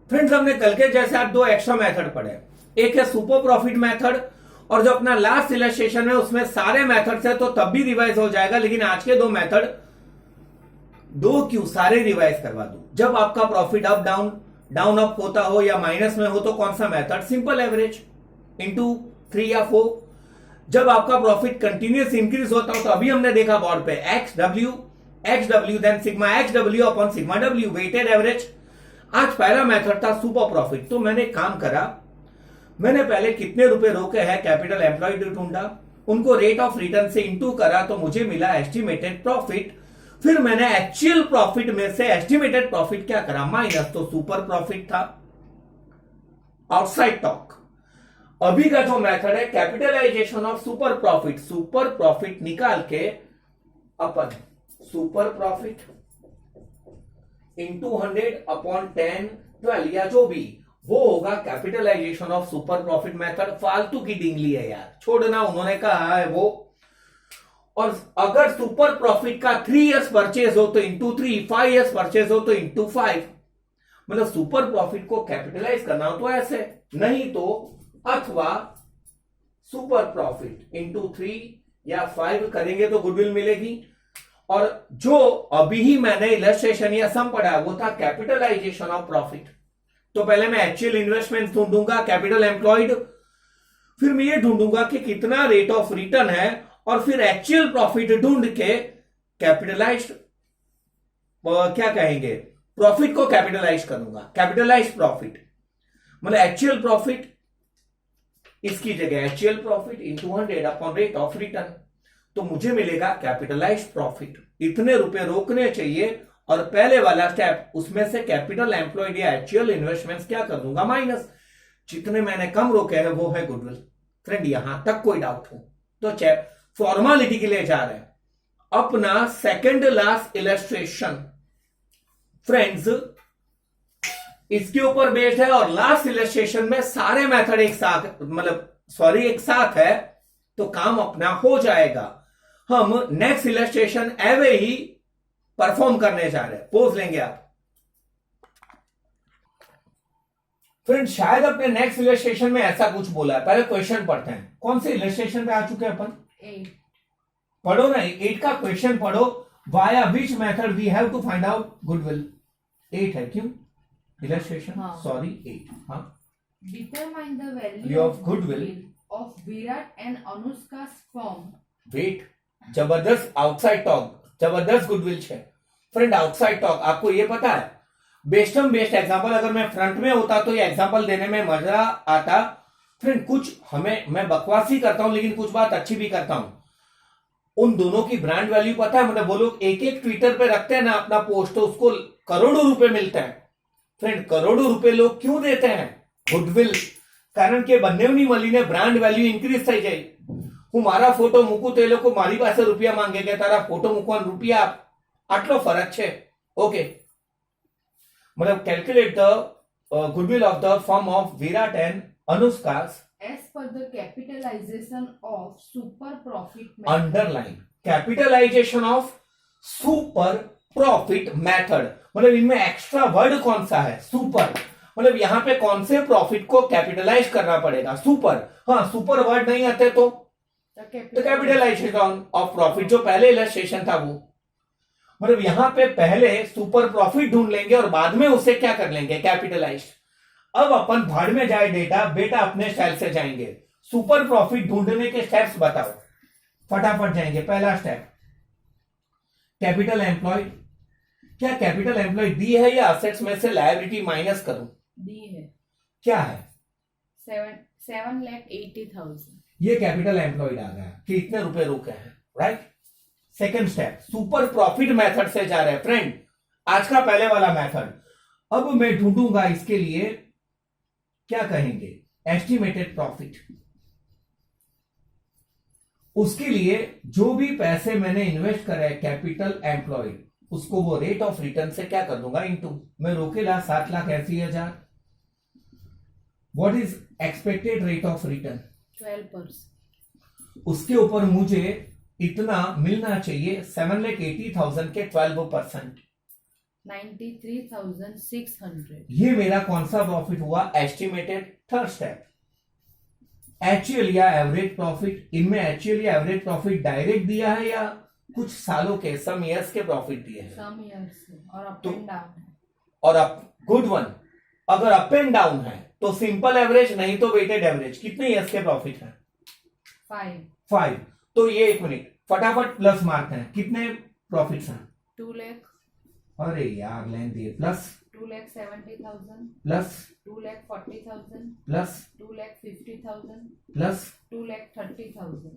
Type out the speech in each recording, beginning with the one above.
Friends, हमने कल के जैसे आप दो एक्स्ट्रा मेथड पढ़े। एक है सुपर प्रॉफिट मेथड, और जो अपना लास्ट इलस्ट्रेशन है उसमें सारे मेथड्स है, तो तब भी रिवाइज हो जाएगा। लेकिन आज के दो मेथड, दो क्यों, सारे रिवाइज करवा दूं। जब आपका profit up down down up होता हो या माइनस में हो तो कौन सा मेथड, सिंपल एवरेज इंटू 3 या 4। जब आपका प्रॉफिट कंटिन्यूस इंक्रीज होता हो तो अभी हमने देखा बोर्ड पे X W then sigma X W upon sigma W, weighted average. आज पहला मेथड था सुपर प्रॉफिट। तो मैंने काम करा, मैंने पहले कितने रुपए रोके हैं कैपिटल एम्प्लॉयड ढूंढा, उनको रेट ऑफ रिटर्न से इंटू करा तो मुझे मिला एस्टिमेटेड प्रॉफिट। फिर मैंने एक्चुअल प्रॉफिट में से एस्टिमेटेड प्रॉफिट क्या करा, माइनस, तो सुपर प्रॉफिट था। Outside talk. अभी का जो मेथड है कैपिटलाइजेशन ऑफ सुपर प्रॉफिट निकाल के अपन सुपर प्रॉफिट इंटू 100 अपॉन 10 12 या जो भी, वो होगा capitalisation of super profit method. फालतू की डिंगली है यार, छोड़ना, उन्होंने कहा है वो। और अगर सुपर प्रॉफिट का 3 इयर्स परचेज हो तो इंटू 3, 5 इयर्स परचेज हो तो इंटू 5। मतलब सुपर प्रॉफिट को कैपिटलाइज करना हो तो ऐसे, नहीं तो अथवा सुपर प्रॉफिट इंटू 3 या 5 करेंगे तो गुडविल मिलेगी। और जो अभी ही मैंने इलस्ट्रेशन या सम पढ़ा वो था कैपिटलाइजेशन ऑफ प्रॉफिट। तो पहले मैं एक्चुअल इन्वेस्टमेंट ढूंढूंगा, कैपिटल एम्प्लॉयड, फिर मैं ये ढूंढूंगा कि कितना रेट ऑफ रिटर्न है, और फिर एक्चुअल प्रॉफिट ढूंढ के कैपिटलाइज्ड क्या कहेंगे, प्रॉफिट को कैपिटलाइज करूंगा। कैपिटलाइज प्रॉफिट मतलब एक्चुअल प्रॉफिट, इसकी जगह actual profit into 100 upon rate of return, तो मुझे मिलेगा कैपिटलाइज प्रॉफिट। इतने रुपए रोकने चाहिए, और पहले वाला स्टेप उसमें से कैपिटल एम्प्लॉयड या एक्चुअल इन्वेस्टमेंट्स क्या कर दूंगा, माइनस। जितने मैंने कम रोके हैं वो है गुडविल। फ्रेंड, यहां तक कोई डाउट हो तो चेक, फॉर्मालिटी के लिए जा रहे हैं। अपना सेकंड लास्ट इलस्ट्रेशन फ्रेंड्स इसके ऊपर बेस्ड है, और लास्ट इलस्ट्रेशन में सारे मेथड एक साथ, एक साथ है, तो काम अपना हो जाएगा। हम नेक्स्ट इलस्ट्रेशन एवे ही परफॉर्म करने जा रहे हैं। पोज लेंगे आप। फ्रेंड, शायद अपने नेक्स्ट इलस्ट्रेशन में ऐसा कुछ बोला है, पहले क्वेश्चन पढ़ते हैं। कौन से इलस्ट्रेशन पे आ चुके हैं अपन, 8 पढ़ो ना, 8 का क्वेश्चन पढ़ो। Via which method we have to find out goodwill. 8 है क्यों इलस्ट्रेशन, सॉरी 8। हाँ, determine the value of goodwill of Virat and Anushka firm. Wait, जबरदस्त आउटसाइड टॉक, जबरदस्त गुडविल है। फ्रेंड, आउटसाइड टॉक आपको ये पता है, बेस्ट एग्जांपल अगर मैं फ्रंट में होता तो ये एग्जांपल देने में मजा आता। फ्रेंड, कुछ मैं बकवासी करता हूं लेकिन कुछ बात अच्छी भी करता हूं। उन दोनों की ब्रांड वैल्यू पता है, मतलब वो लोग एक ट्विटर पे रखते हैं ना अपना पोस्ट, तो उसको करोड़ों रुपए मिलते हैं। फ्रेंड, करोड़ों रुपए लोग क्यों देते हैं, गुडविल, कारण के બંનેની મળીને બ્રાન્ડ વેલ્યુ ઇન્ક્રીઝ થઈ જાય। હું મારા ફોટો મૂકું તો એ લોકો મારી પાસે રૂપિયા માંગે કે તારા ફોટો મૂકવાનો રૂપિયા આટલો ફરક છે। ઓકે, मतलब calculate the goodwill of the firm of Virat and Anushka as per the capitalization of super profit method. Underline capitalization of super profit method. मतलब इनमें एक्स्ट्रा वर्ड कौन सा है, सुपर। मतलब यहां पे कौन से प्रॉफिट को कैपिटलाइज करना पड़ेगा, सुपर। हाँ, सुपर वर्ड नहीं आते तो कैपिटलाइजेशन ऑफ प्रॉफिट जो पहले इलस्ट्रेशन था वो, मतलब यहां पे पहले सुपर प्रॉफिट ढूंढ लेंगे और बाद में उसे क्या कर लेंगे, कैपिटलाइज। अब अपन भाड़ में जाए डेटा, बेटा अपने स्टाइल से जाएंगे। सुपर प्रॉफिट ढूंढने के स्टेप्स बताओ, फटाफट जाएंगे। पहला स्टेप कैपिटल एम्प्लॉयड। क्या कैपिटल एम्प्लॉयड दी है या असेट्स में से लायबिलिटी माइनस करूं, दी है, क्या है, 7,80,000। ये कैपिटल एम्प्लॉयड आ गया कि इतने रुपए रुके हैं, right. Second step super profit method से जा रहे हैं। फ्रेंड, आज का पहले वाला मेथड, अब मैं ढूंढूंगा इसके लिए क्या कहेंगे, एस्टिमेटेड प्रॉफिट। उसके लिए जो भी पैसे मैंने इन्वेस्ट करे कैपिटल एम्प्लॉयड, उसको वो रेट ऑफ रिटर्न से क्या कर दूंगा, इंटू। मैं रोकेला 7,80,000। What is expected rate of return, 12%। उसके ऊपर मुझे इतना मिलना चाहिए, 7,80,000 के 12%। 93,600. ये मेरा कौन सा प्रॉफिट हुआ? Estimated third step. एक्चुअल या एवरेज प्रॉफिट, इनमें एक्चुअल या एवरेज प्रॉफिट डायरेक्ट दिया है या कुछ सालों के सम ईयर्स के प्रॉफिट दिए हैं? Some years और अप तो- एंड डाउन है. और अप, गुड वन, अगर अप एंड डाउन है तो सिंपल एवरेज, नहीं तो वेटेड एवरेज। कितने ईयर्स के प्रॉफिट हैं? 5. 5। तो ये 1 मिनट फटाफट प्लस मारते हैं, कितने प्रॉफिट्स हैं? 2 lakh. अरे यार लेंथ दिए, प्लस 2,70,000. प्लस 2,40,000. प्लस 2,50,000. प्लस 2,30,000.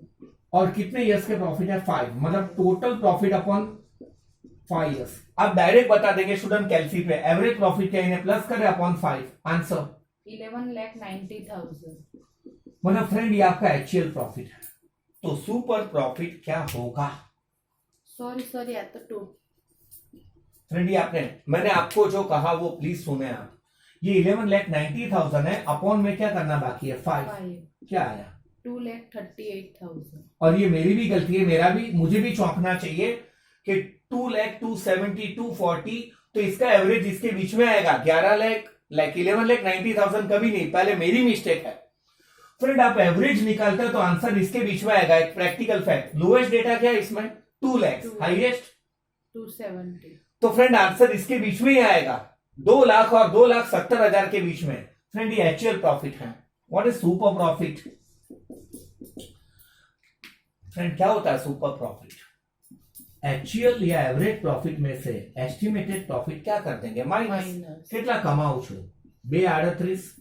और कितने ईयर्स के प्रॉफिट है? 5। मतलब टोटल प्रॉफिट अपॉन 5 ईयर्स। अब डायरेक्ट बता देंगे स्टूडेंट कैलसी पे, एवरेज प्रॉफिट क्या इन्हें प्लस करें अपॉन 5। आंसर 11,90,000. मतलब फ्रेंड ये आपका एक्चुअल प्रॉफिट है। तो सुपर प्रॉफिट क्या होगा? Sorry, at the 2. फ्रेंड ये मैंने आपको जो कहा वो प्लीज सुने आप। ये 11,90,000 है, अपॉन में क्या करना बाकी है? 5। 5. क्या आया? 2,38,000. और ये मेरी भी गलती है, मुझे भी चौंकना चाहिए कि 2 लाख 270 240, तो इसका एवरेज इसके बीच में आएगा। 11,90,000 कभी नहीं, पहले मेरी मिस्टेक है। फ्रेंड आप एवरेज निकालते हो तो आंसर इसके बीच में आएगा। एक प्रैक्टिकल फैक्ट, लोएस्ट डेटा क्या है इसमें? 2 लाख, 2 हाईएस्ट 270. तो फ्रेंड आंसर इसके बीच में ही आएगा, 2 लाख और 2,70,000 के बीच में। फ्रेंड ये एक्चुअल प्रॉफिट है। What is super profit? Friend क्या होता है सुपर प्रॉफिट? एक्चुअल या एवरेज प्रॉफिट में से एस्टिमेटेड प्रॉफिट क्या कर देंगे? माइनस। Minus. કેટલા કમાઉં છું? 238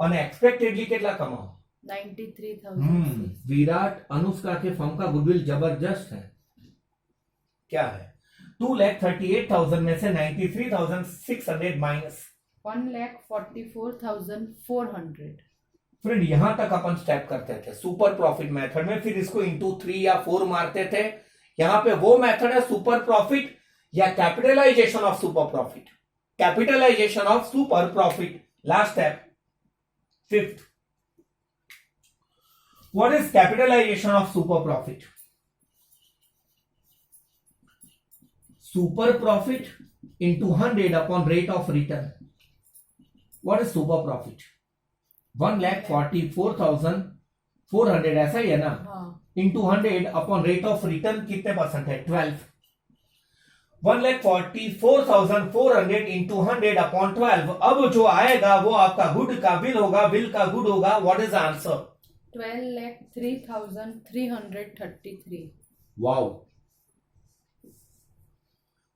અને एक्सपेक्टेडली કેટલા કમાઉં? 93,000. विराट अनुष्का के फर्म का गुडविल जबरदस्त है। क्या है? 2,38,000 में से 93,600 माइनस 1,44,400. फ्रेंड यहां तक अपन स्टेप करते थे सुपर प्रॉफिट मेथड में, फिर इसको इंटू 3 या 4 मारते थे। यहां पे वो मेथड है सुपर प्रॉफिट या capitalization of super profit. Capitalization of super profit, last step, 5th। What is capitalization of super profit? Super profit into 100 upon rate of return. What is super profit? 1,44,400 ऐसा ही है ना, हाँ. Into 100 upon rate of return कितने percent है? 12। 1,44,400 into 100 upon 12। अब जो आएगा वो आपका गुड का बिल होगा, बिल का गुड होगा। What is answer? 12,03,333. Wow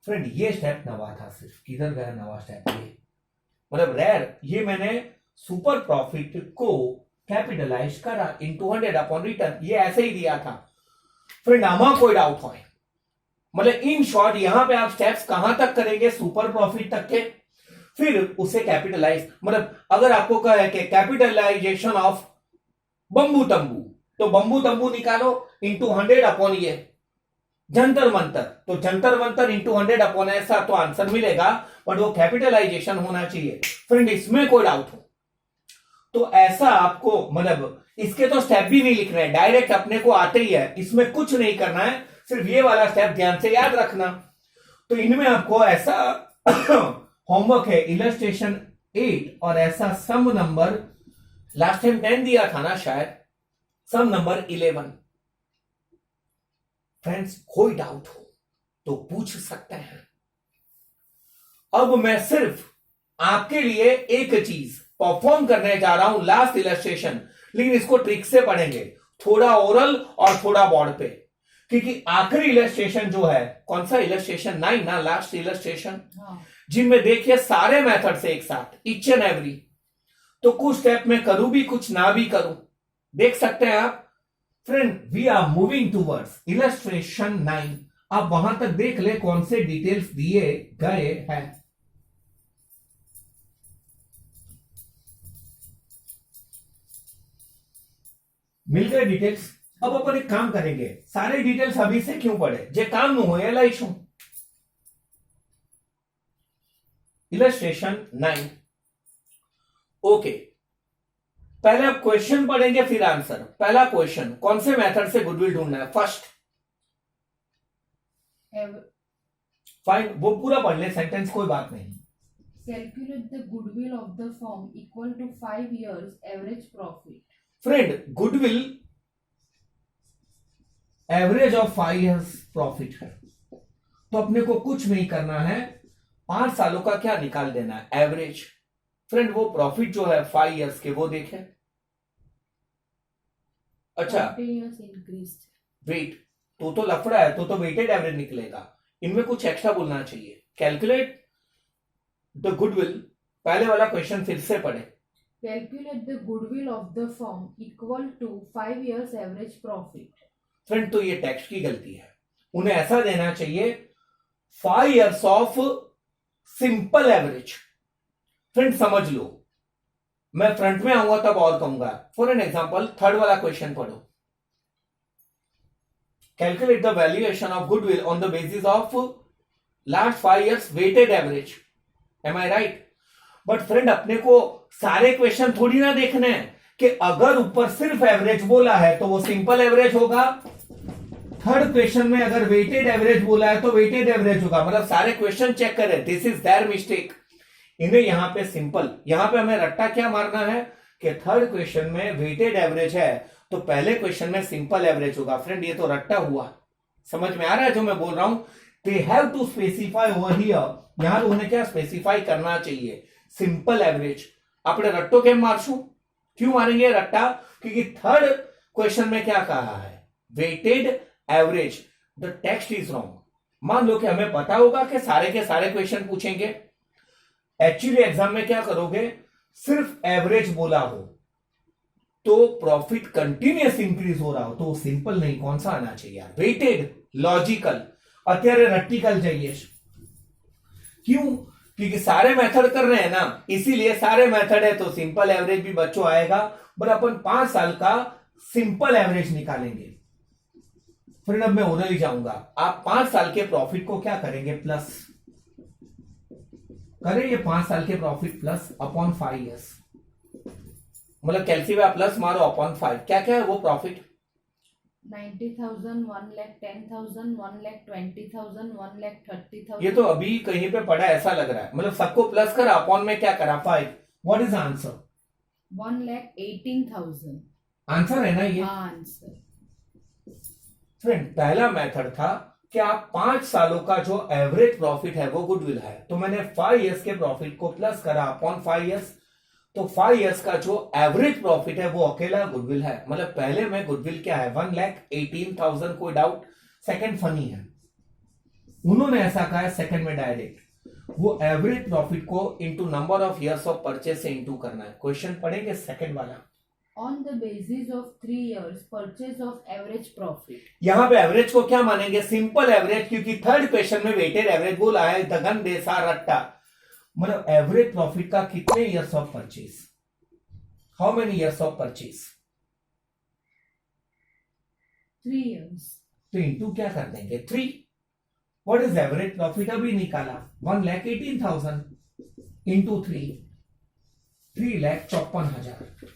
friend ये स्टेप नवा था, सिर्फ किधर गया नवा स्टेप? ये मतलब रेयर, ये मैंने सुपर प्रॉफिट को कैपिटलाइज करा इंटू 100 अपॉन रिटर्न, ये ऐसे ही दिया था। फ्रेंड आमा कोई डाउट हो? मतलब इन शॉर्ट यहां पे आप स्टेप्स कहां तक करेंगे? सुपर प्रॉफिट तक के, फिर उसे कैपिटलाइज। मतलब अगर आपको कहा है कि कैपिटलाइजेशन ऑफ बंबू तंबू, तो बंबू तंबू निकालो इंटू 100 अपॉन ये जंतर मंतर, तो जंतर मंतर इंटू 100 अपॉन ऐसा, तो आंसर मिलेगा। बट वो कैपिटलाइजेशन होना चाहिए। फ्रेंड इसमें कोई डाउट हो तो ऐसा आपको, मतलब इसके तो स्टेप भी नहीं लिखना है, डायरेक्ट अपने को आते ही है, इसमें कुछ नहीं करना है, सिर्फ ये वाला स्टेप ध्यान से याद रखना। तो इनमें आपको ऐसा होमवर्क है इलस्ट्रेशन 8 और ऐसा सम नंबर, लास्ट टाइम 10 दिया था ना शायद, सम नंबर 11। फ्रेंड्स कोई डाउट हो तो पूछ सकते हैं। अब मैं सिर्फ आपके लिए एक चीज परफॉर्म करने जा रहा हूं, लास्ट इलस्ट्रेशन, लेकिन इसको ट्रिक से पढ़ेंगे, थोड़ा ओरल और थोड़ा बोर्ड पे, क्योंकि आखिरी इलस्ट्रेशन जो है, कौन सा इलस्ट्रेशन 9 ना, लास्ट इलस्ट्रेशन, हाँ. जिनमें देखिए सारे मेथड से एक साथ, ईच एंड एवरी। तो कुछ स्टेप में करूं भी, कुछ ना भी करूं, देख सकते हैं आप। Friend we are moving towards illustration 9। आप वहां तक देख ले कौन से डिटेल्स दिए गए हैं। मिल गए डिटेल्स। अब अपन एक काम करेंगे, सारे डिटेल्स अभी से क्यों पढ़े, जे काम न हो लाइशू। इलस्ट्रेशन 9। ओके, पहले आप क्वेश्चन पढ़ेंगे फिर आंसर। पहला क्वेश्चन, कौन से मेथड से गुडविल ढूंढना है? फर्स्ट फाइन, वो पूरा पढ़ ले सेंटेंस, कोई बात नहीं। Calculate the goodwill of the firm equal to 5 years average profit. Friend goodwill average of 5 years profit है, तो अपने को कुछ नहीं करना है, 5 सालों का क्या निकाल देना है, एवरेज। फ्रेंड वो प्रॉफिट जो है 5 years के वो देखें। अच्छा 40 years increased. वेट, तो लफड़ा है, तो वेटेड एवरेज निकलेगा, इनमें कुछ एक्स्ट्रा बोलना चाहिए। कैलकुलेट द गुडविल, पहले वाला क्वेश्चन फिर से पढ़े। Calculate the goodwill of the firm equal to 5 years average profit. Friend तो ये टेक्स्ट की गलती है, उन्हें ऐसा देना चाहिए 5 years of simple average. Friend समझ लो, मैं फ्रंट में आऊंगा तब और कहूंगा। फॉर एन एग्जांपल थर्ड वाला क्वेश्चन पढ़ो। Calculate the valuation of goodwill on the basis of last 5 years weighted average, am I right? But friend अपने को सारे क्वेश्चन थोड़ी ना देखने हैं कि अगर ऊपर सिर्फ एवरेज बोला है तो वो सिंपल एवरेज होगा, थर्ड क्वेश्चन में अगर वेटेड एवरेज बोला है तो वेटेड एवरेज होगा। मतलब सारे क्वेश्चन चेक करें, दिस इज देयर मिस्टेक। इन्हें यहां पे सिंपल, यहां पे हमें रट्टा क्या मारना है कि थर्ड क्वेश्चन में वेटेड एवरेज है तो पहले क्वेश्चन में सिंपल एवरेज होगा। फ्रेंड ये तो रट्टा हुआ, समझ में आ रहा है जो मैं बोल रहा हूं? They have to specify over here, यहां तो उन्हें क्या स्पेसिफाई करना चाहिए, सिंपल एवरेज। अपने रट्टों के मारशू क्यों मारेंगे रट्टा? क्योंकि थर्ड क्वेश्चन में क्या कहा है, weighted average. The text is wrong. मान लो कि हमें पता होगा कि सारे के सारे क्वेश्चन पूछेंगे, एक्चुअली एग्जाम में क्या करोगे, सिर्फ एवरेज बोला हो तो प्रॉफिट कंटिन्यूअस इंक्रीज हो रहा हो तो सिंपल नहीं, कौन सा आना चाहिए यार, वेटेड, लॉजिकल। अत्यारे रट्टिकल चाहिए। क्यों? क्योंकि सारे मेथड कर रहे हैं ना, इसीलिए सारे मेथड है तो सिंपल एवरेज भी बच्चों आएगा। पर अपन 5 साल का सिंपल एवरेज निकालेंगे। फिर अब मैं उधर ही जाऊंगा, आप 5 साल के प्रॉफिट को क्या करेंगे, प्लस करें ये 5 साल के प्रॉफिट प्लस अपॉन 5 years, मतलब कैलसियम प्लस मारो अपॉन 5, क्या क्या है वो प्रॉफिट? 90,000, 1,10,000, 1,20,000, 1,30,000. ये तो अभी कहीं पे पढ़ा ऐसा लग रहा है, मतलब सबको प्लस करा, अपॉन में क्या करा 5। What is answer? 1,18,000. आंसर है ना ये? हाँ आंसर। फ्रेंड पहला मेथड था कि आप 5 सालों का जो एवरेज प्रॉफिट है वो गुडविल है, तो मैंने 5 years के प्रॉफिट को प्लस करा अपॉन 5 years, तो 5 years का जो एवरेज प्रॉफिट है वो अकेला गुडविल है। मतलब पहले में गुडविल क्या है, 1,18,000, कोई डाउट? सेकंड फनी है, उन्होंने ऐसा कहा है सेकंड में डायरेक्ट वो एवरेज प्रॉफिट को into number of years of purchase से इनटू करना है। क्वेश्चन पढ़ेंगे सेकंड वाला। On the basis of 3 years purchase of average profit. यहां पे एवरेज को क्या मानेंगे, सिंपल एवरेज, क्योंकि थर्ड क्वेश्चन में वेटेड एवरेज बोला है, दगन देसा रट्टा। मतलब एवरेज प्रॉफिट का कितने years of purchase, how many years of purchase? 3 years. तो इंटू क्या कर देंगे 3। व्हाट इज एवरेज प्रॉफिट अभी निकाला, 1,18,000 इंटू 3, 3,54,000,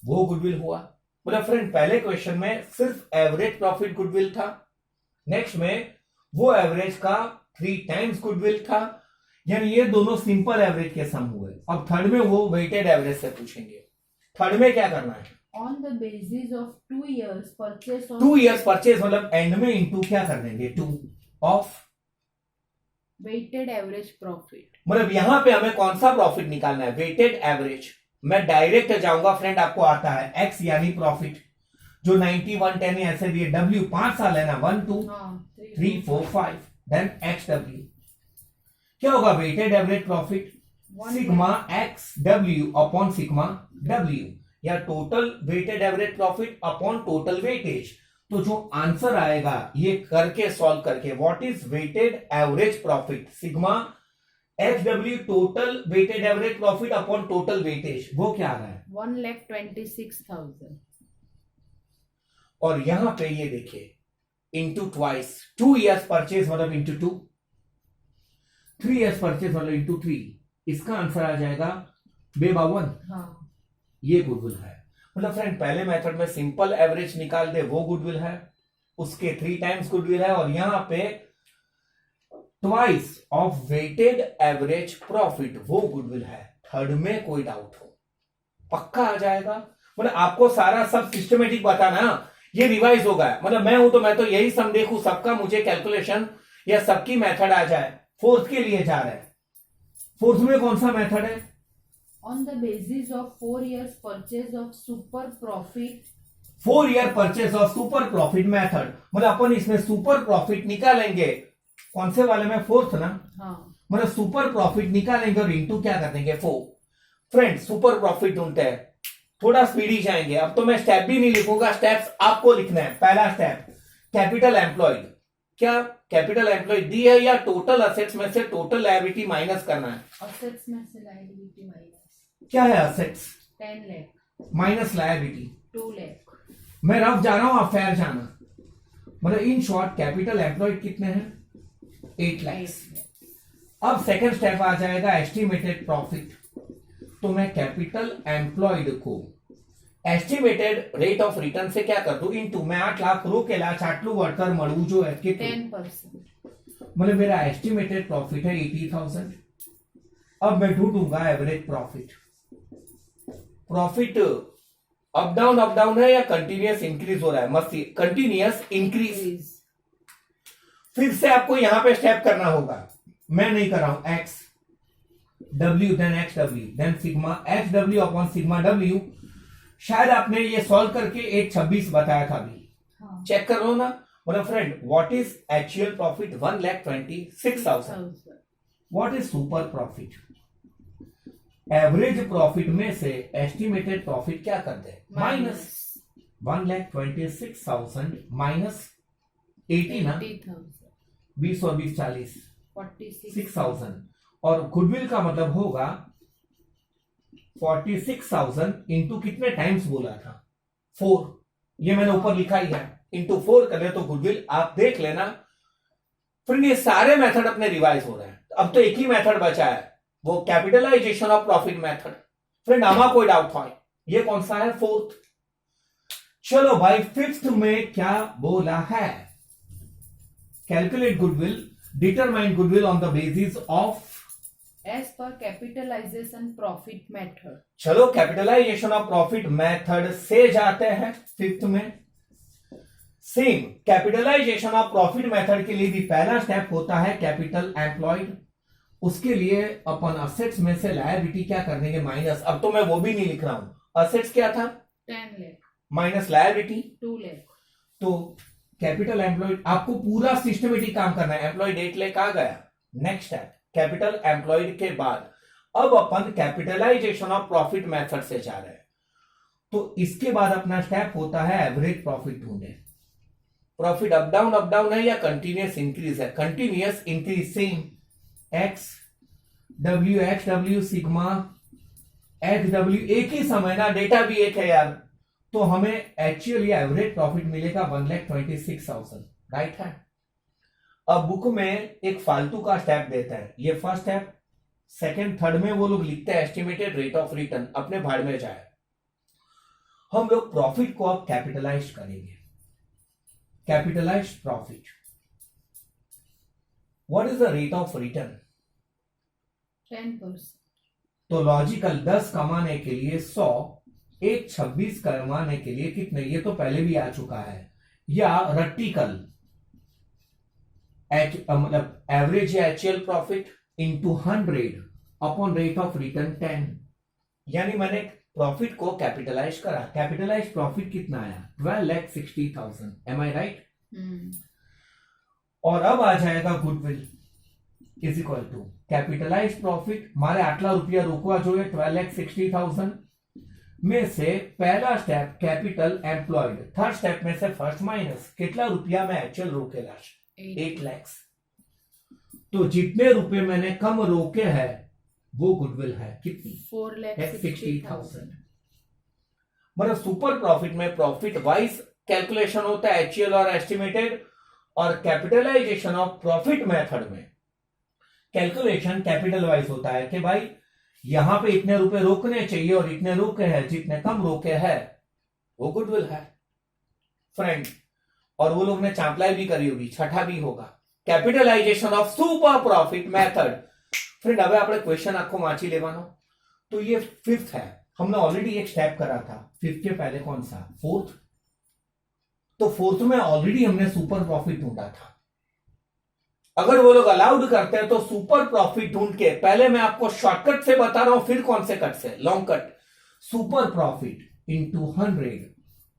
वो गुडविल हुआ। मतलब फ्रेंड पहले क्वेश्चन में सिर्फ एवरेज प्रॉफिट गुडविल था, नेक्स्ट में वो एवरेज का 3 times गुडविल था, यानी ये दोनों सिंपल एवरेज के सम हुए। अब थर्ड में वो वेटेड एवरेज से पूछेंगे। थर्ड में क्या करना है, On the basis of 2 years purchase of 2 years purchase, मतलब एंड में इंटू क्या कर देंगे 2 ऑफ, weighted average profit. मतलब यहां पे हमें कौन सा प्रॉफिट निकालना है, वेटेड एवरेज। मैं डायरेक्ट जाऊंगा फ्रेंड, आपको आता है एक्स यानी प्रॉफिट, जो 90, 110 ऐसे दिए, डब्ल्यू 5 साल है ना, 1 2 3 4 5, देन एक्स डब्ल्यू क्या होगा, weighted average profit sigma X W upon sigma W, या total weighted average profit upon total weightage. तो जो आंसर आएगा ये करके सॉल्व करके, what is weighted average profit, sigma X W total weighted average profit upon total weightage, वो क्या आ रहा है 1,26,000. और यहां पे ये देखिए इंटू ट्वाइस, 2 years परचेज मतलब इंटू 2, 3 years परचेज मतलब इंटू 3, इसका आंसर आ जाएगा 52। हाँ ये गुडविल है। मतलब फ्रेंड पहले मेथड में सिंपल एवरेज निकाल दे वो गुडविल है, उसके 3 times गुडविल है, और यहां पे twice of weighted average profit, वो गुडविल है। थर्ड में कोई डाउट हो पक्का आ जाएगा। मतलब आपको सारा सब सिस्टमेटिक बताना, ये रिवाइज होगा। मतलब मैं हूं तो मैं तो यही सम देखूं सबका, मुझे कैलकुलेशन या सबकी मेथड आ जाए। फोर्थ के लिए जा रहे हैं। फोर्थ में कौन सा मेथड है? On the basis of 4 years purchase of super profit 4 year purchase of super profit method. मतलब अपन इसमें सुपर प्रॉफिट निकालेंगे। कौन से वाले में? फोर्थ ना। हाँ मतलब सुपर प्रॉफिट निकालेंगे और इंटू क्या कर देंगे? 4। फ्रेंड सुपर प्रॉफिट ढूंढते हैं, थोड़ा स्पीडी जाएंगे। अब तो मैं स्टेप भी नहीं लिखूंगा, स्टेप्स आपको लिखना है। पहला स्टेप कैपिटल एम्प्लॉयड। क्या कैपिटल एम्प्लॉयड दी है या टोटल असेट्स में से टोटल लायबिलिटी माइनस करना है? assets में से liability minus क्या है assets? 10 lakh minus liability. 2 lakh मैं रफ जा रहा हूं, आप फेयर जाना। मतलब इन शॉर्ट कैपिटल एम्प्लॉयड कितने हैं? 8 लाख। अब सेकंड स्टेप आ जाएगा एस्टिमेटेड प्रॉफिट। तो मैं कैपिटल एम्प्लॉयड को एस्टिमेटेड रेट ऑफ रिटर्न से क्या कर दूं? इनटू मैं 8 लाख रोकेला चाटलू वर्कर मळू जो है कि 10%। मतलब मेरा एस्टिमेटेड प्रॉफिट है 80,000। अब मैं ढूंढूंगा average profit. Profit up down है या कंटिन्यूअस इंक्रीज हो रहा है? मस्ती कंटिन्यूअस इंक्रीज। फिर से आपको यहां पे स्टेप करना होगा, मैं नहीं कर रहा हूं। X W then X W then sigma X W upon sigma W. शायद आपने ये सॉल्व करके 126 बताया था अभी। हाँ चेक कर लो ना। मतलब friend what is actual profit? 1,26,000। What is super profit? Average profit में से एस्टिमेटेड प्रॉफिट क्या कर दे? माइनस। 1,26,000 माइनस 80 ना, 80,000 20 और 20 40 46 6,000। और गुडविल का मतलब होगा 46,000 इंटू कितने टाइम्स बोला था? 4। ये मैंने ऊपर लिखा ही है। इंटू 4 कर ले तो गुडविल आप देख लेना। फिर ये सारे मेथड अपने रिवाइज हो रहे हैं। अब तो एक ही मेथड बचा है, वो capitalization of profit method. Friend आमा कोई डाउट हो? ये कौन सा है? फोर्थ। चलो भाई फिफ्थ में क्या बोला है? Calculate goodwill, determine goodwill on the basis of as per capitalization profit method। चलो कैपिटलाइजेशन ऑफ प्रॉफिट मेथड से जाते हैं फिफ्थ में। Same capitalization of profit method के लिए भी पहला स्टेप होता है कैपिटल एम्प्लॉयड। उसके लिए अपन असेट्स में से लायबिलिटी क्या कर देंगे? माइनस। अब तो मैं वो भी नहीं लिख रहा हूं। असेट्स क्या था? 10 lakh माइनस लायबिलिटी 2 lakh। तो कैपिटल एम्प्लॉयड आपको पूरा सिस्टमेटिक काम करना है। एम्प्लॉयड 8 लाख आ गया। नेक्स्ट स्टेप कैपिटल एम्प्लॉयड के बाद अब अपन कैपिटलाइजेशन ऑफ प्रॉफिट मेथड से जा रहे हैं। तो इसके बाद अपना स्टेप होता है एवरेज प्रॉफिट ढूंढे। प्रॉफिट अप डाउन है या कंटिन्यूअस इंक्रीज है? Continuous increase. Same x W sigma X W एक ही समय ना, डेटा भी एक है यार। तो हमें एक्चुअली एवरेज प्रॉफिट मिलेगा 1,26,000। राइट है। अब बुक में एक फालतू का स्टेप देता है, ये फर्स्ट स्टेप। सेकंड थर्ड में वो लोग लिखते हैं एस्टिमेटेड रेट ऑफ रिटर्न, अपने भाड़ में जाए। हम लोग प्रॉफिट को अब कैपिटलाइज करेंगे। Capitalize profit, what is the rate of return? 10%। तो लॉजिकल 10 कमाने के लिए 100, 126 कमाने के लिए कितने? ये तो पहले भी आ चुका है। या रट्टिकल मतलब एवरेज या actual profit into 100 upon rate of return 10। यानी मैंने प्रॉफिट को कैपिटलाइज करा। कैपिटलाइज प्रॉफिट कितना आया? 12,60,000। Am I right? और अब आ जाएगा goodwill is equal to capitalize profit. हमारे 8 लाख रुपया रोकवा जो है 12,60,000 में से पहला step capital employed, third step में से फर्स्ट माइनस कितना रुपया मैं एक्चुअल रोकेला? 8 लाख। तो जितने रुपए मैंने कम रोके हैं वो गुडविल है। कितनी? 4,60,000। मतलब सुपर प्रॉफिट में प्रॉफिट वाइज कैलकुलेशन होता है, एक्चुअल और एस्टिमेटेड। और कैपिटलाइजेशन ऑफ प्रॉफिट मेथड में कैलकुलेशन कैपिटल वाइज होता है कि भाई यहां पे इतने रुपए रोकने चाहिए और इतने रोके हैं, जितने कम रोके हैं वो गुडविल है फ्रेंड। और वो लोग ने चांपलाई भी करी होगी, छठा भी होगा। Capitalisation of super profit method. Friend હવે આપણે क्वेश्चन આખો વાંચી લેવાનો. तो ये फिफ्थ है, हमने ऑलरेडी एक स्टेप करा था. फिफ्थ के पहले कौन सा? फोर्थ. तो फोर्थ में ऑलरेडी हमने सुपर प्रॉफिट ढूंढा था. अगर वो लोग अलाउड करते हैं तो सुपर प्रॉफिट ढूंढ के, पहले मैं आपको शॉर्टकट से बता रहा हूं, फिर कौन से कट से? Long cut. Super profit into 100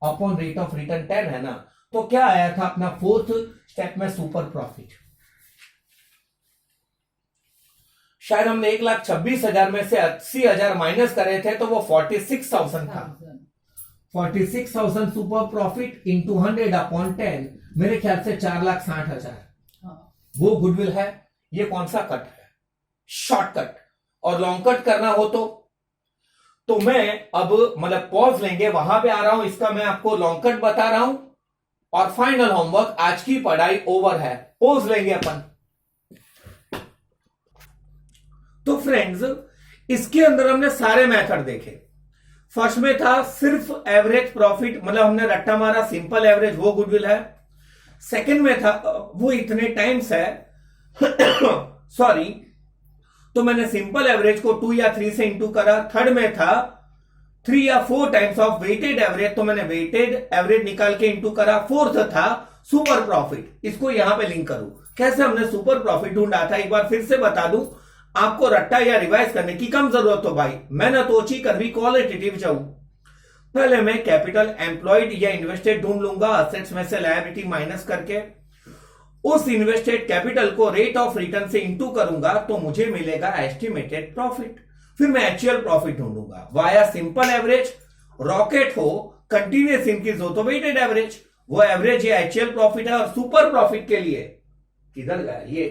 upon rate of return 10 है ना, तो क्या आया था अपना फोर्थ स्टेप में? Super profit. शायद हमने 1,26,000 में से 80,000 माइनस करे थे, तो वो 46,000 था. 46,000 सुपर प्रॉफिट इंटू 100 अपॉन 10, मेरे ख्याल से 4,60,000. वो गुडविल है. ये कौन सा कट है? शॉर्टकट. और लॉन्ग कट करना हो तो मैं अब मतलब पॉज लेंगे, वहां पे आ रहा हूं, इसका मैं आपको लॉन्ग कट बता रहा हूं और फाइनल होमवर्क, आज की पढ़ाई ओवर है. पॉज लेंगे अपन. तो फ्रेंड्स, इसके अंदर हमने सारे मेथड देखे. फर्स्ट में था सिर्फ एवरेज प्रॉफिट, मतलब हमने रट्टा मारा, सिंपल एवरेज, वो गुडविल है. सेकंड में था वो इतने टाइम्स है सॉरी, तो मैंने सिंपल एवरेज को 2 या 3 से इंटू करा. थर्ड में था 3 या 4 टाइम्स ऑफ वेटेड एवरेज, तो मैंने वेटेड एवरेज निकाल के इंटू करा. फोर्थ था सुपर प्रॉफिट. इसको यहां पे लिंक करूं. कैसे हमने सुपर प्रॉफिट ढूंढा था, एक बार फिर से बता दूं, आपको रट्टा या रिवाइज करने की कम जरूरत हो भाई. मेहनत ओછી करवी, क्वालिटेटिव जाऊं. पहले मैं कैपिटल एम्प्लॉयड या इन्वेस्टेड ढूंढ लूंगा, असेट्स में से लायबिलिटी माइनस करके. उस इन्वेस्टेड कैपिटल को रेट ऑफ रिटर्न से इंटू करूंगा, तो मुझे मिलेगा एस्टिमेटेड प्रॉफिट. फिर मैं एक्चुअल प्रॉफिट ढूंढूंगा वाया सिंपल एवरेज, रॉकेट हो, कंटिन्यूअस इंक्रीज हो तो वेटेड एवरेज. वो एवरेज या एक्चुअल प्रॉफिट है. और सुपर प्रॉफिट के लिए किधर गया ये?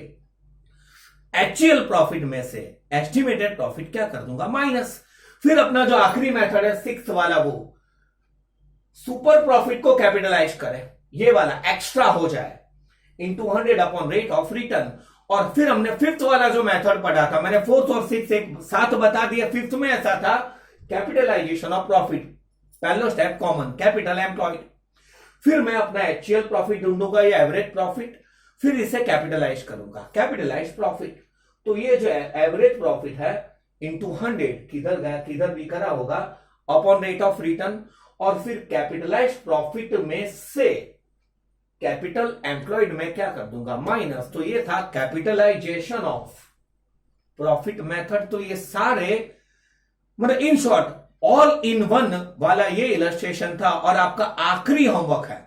एक्चुअल प्रॉफिट में से एस्टिमेटेड प्रॉफिट क्या कर दूंगा? माइनस. फिर अपना जो आखिरी मेथड है सिक्स्थ वाला, वो सुपर प्रॉफिट को कैपिटलाइज करें, ये वाला एक्स्ट्रा हो जाए, into 100 upon rate of return. और फिर हमने फिफ्थ वाला जो मेथड पढ़ा था, मैंने फोर्थ और सिक्स एक साथ बता दिया. फिफ्थ में ऐसा था कैपिटलाइजेशन ऑफ प्रॉफिट, पहला स्टेप कॉमन, कैपिटल एम्प्लॉयड. फिर मैं अपना एक्चुअल प्रॉफिट ढूंढूंगा या एवरेज प्रॉफिट, फिर इसे कैपिटलाइज करूंगा, कैपिटलाइज प्रॉफिट. तो ये जो है एवरेज प्रॉफिट है इंटू 100, किधर गया, किधर भी करा होगा, अपॉन रेट ऑफ रिटर्न. और फिर कैपिटलाइज प्रॉफिट में से कैपिटल एम्प्लॉयड में क्या कर दूंगा? माइनस. तो ये था कैपिटलाइजेशन ऑफ प्रॉफिट मेथड. तो ये सारे मतलब in short all in one वाला ये इलस्ट्रेशन था. और आपका आखिरी होमवर्क है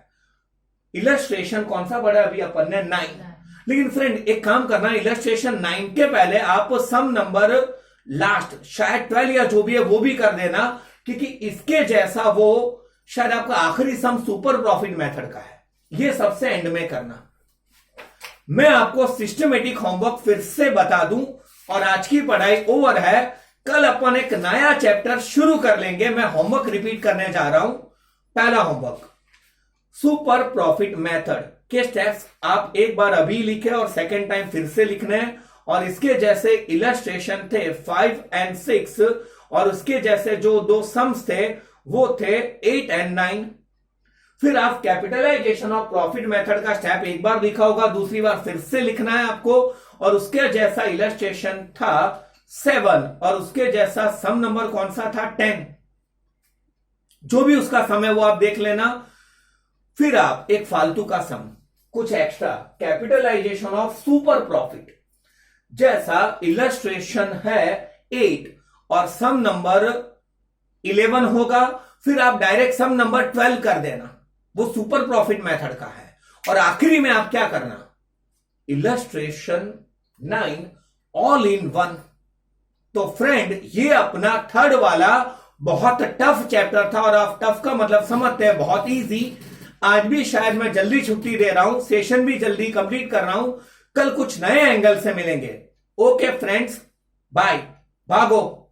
इलस्ट्रेशन. कौन सा पढ़ा अभी अपन ने? 9. लेकिन फ्रेंड एक काम करना, इलस्ट्रेशन 9 के पहले आप सम नंबर लास्ट शायद 12 या जो भी है वो भी कर देना, क्योंकि इसके जैसा वो शायद आपका आखिरी सम सुपर प्रॉफिट मेथड का है. ये सबसे एंड में करना. मैं आपको सिस्टमेटिक होमवर्क फिर से बता दूं और आज की पढ़ाई ओवर है. कल अपन एक नया चैप्टर शुरू कर लेंगे. मैं होमवर्क रिपीट करने जा रहा हूं. पहला होमवर्क सुपर प्रॉफिट मेथड के स्टेप्स आप एक बार अभी लिखे और सेकेंड टाइम फिर से लिखने हैं. और इसके जैसे इलस्ट्रेशन थे 5 और 6, और उसके जैसे जो दो सम्स थे वो थे 8 और 9. फिर आप कैपिटलाइजेशन ऑफ प्रॉफिट मेथड का स्टेप एक बार लिखा होगा, दूसरी बार फिर से लिखना है आपको. और उसके जैसा इलस्ट्रेशन था 7, और उसके जैसा सम नंबर कौन सा था? 10. जो भी उसका सम है वो आप देख लेना. फिर आप एक फालतू का सम, कुछ extra, capitalization of super profit जैसा इलस्ट्रेशन है 8 और सम नंबर 11 होगा. फिर आप डायरेक्ट सम नंबर 12 कर देना, वो सुपर प्रॉफिट मेथड का है. और आखिरी में आप क्या करना? Illustration 9 all in one. तो फ्रेंड ये अपना थर्ड वाला बहुत टफ चैप्टर था. और आप टफ का मतलब समझते हैं बहुत इजी. आज भी शायद मैं जल्दी छुट्टी दे रहा हूं, सेशन भी जल्दी कंप्लीट कर रहा हूं. कल कुछ नए एंगल से मिलेंगे. Okay friends, bye. भागो.